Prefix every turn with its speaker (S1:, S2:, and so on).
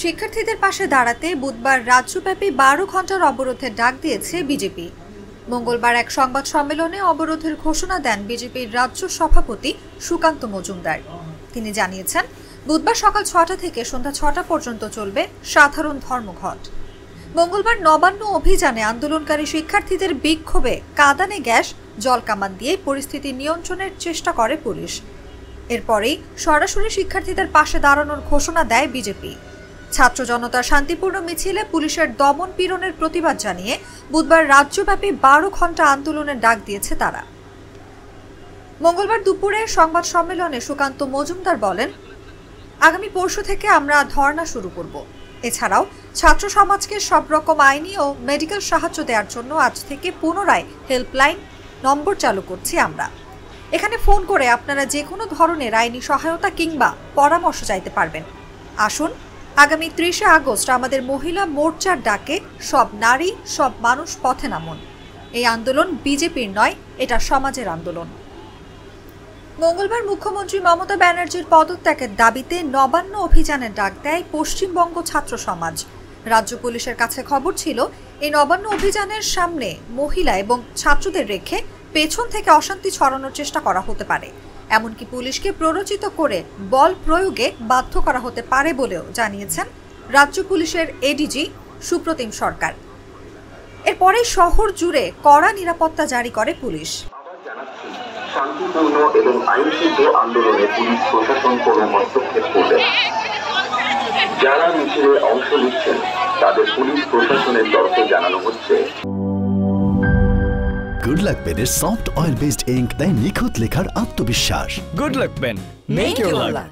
S1: শিক্ষার্থীদের পাশে দাঁড়াতে বুধবার রাজ্যব্যাপী ১২ ঘণ্টার অবরোধের ডাক দিয়েছে বিজেপি। মঙ্গলবার এক সংবাদ সম্মেলনে অবরোধের ঘোষণা দেন বিজেপির রাজ্য সভাপতি সুকান্ত মজুমদার। তিনি জানিয়েছেন, বুধবার সকাল ৬টা থেকে সন্ধ্যা ৬টা পর্যন্ত চলবে সাধারণ ধর্মঘট। মঙ্গলবার নবান্ন অভিযানে আন্দোলনকারী শিক্ষার্থীদের বিক্ষোভে কাঁদানে গ্যাস, জলকামান দিয়ে পরিস্থিতি নিয়ন্ত্রণের চেষ্টা করে পুলিশ। এরপরেই সরাসরি শিক্ষার্থীদের পাশে দাঁড়ানোর ঘোষণা দেয় বিজেপি। ছাত্র জনতার শান্তিপূর্ণ মিছিলে পুলিশের দমন পীড়নের প্রতিবাদ জানিয়ে বুধবার রাজ্যব্যাপী ১২ ঘণ্টা আন্দোলনের ডাক দিয়েছে তারা। মঙ্গলবার দুপুরে সংবাদ সম্মেলনে সুকান্ত মজুমদার বলেন, আগামী পরশু থেকে আমরা ধর্ণা শুরু করব। এছাড়াও ছাত্র সমাজকে সব রকম আইনি ও মেডিকেল সাহায্য দেওয়ার জন্য আজ থেকে পুনরায় হেল্পলাইন নম্বর চালু করছি আমরা। এখানে ফোন করে আপনারা যে কোনো ধরনের আইনি সহায়তা কিংবা পরামর্শ চাইতে পারবেন। আসুন, আগামী ৩০শে আগস্ট আমাদের মহিলা মোর্চার ডাকে সব নারী, সব মানুষ পথে নামুন। এই আন্দোলন বিজেপির নয়, এটা সমাজের আন্দোলন। মঙ্গলবার মুখ্যমন্ত্রী মমতা ব্যানার্জির পদত্যাগের দাবিতে নবান্ন অভিযানের ডাক দেয় পশ্চিমবঙ্গ ছাত্র সমাজ। রাজ্য পুলিশের কাছে খবর ছিল, এই নবান্ন অভিযানের সামনে মহিলা এবং ছাত্রদের রেখে পেছন থেকে অশান্তি ছড়ানোর চেষ্টা করা হতে পারে। এমনকি পুলিশকে প্ররোচিত করে বল প্রয়োগে বাধ্য করা হতে পারে বলেও জানিয়েছেন রাজ্য পুলিশের এডিজি সুপ্রতিম সরকার। এরপরে শহর জুড়ে কড়া নিরাপত্তা জারি করে পুলিশ।
S2: শান্তিপূর্ণ এবং আইনশুদ্ধ আন্দোলনে পুলিশ প্রশাসন কোনো হস্তক্ষেপ করবে না। যারা মিছিলে অংশ নিচ্ছেন তাদের পুলিশ প্রশাসনের তরফে জানানো হচ্ছে,
S3: গুড লাক পেনের সফট অয়েল বেসড ইঙ্ক দেয় নিখুঁত লেখার আত্মবিশ্বাস।
S4: Good luck pen, make your lakh.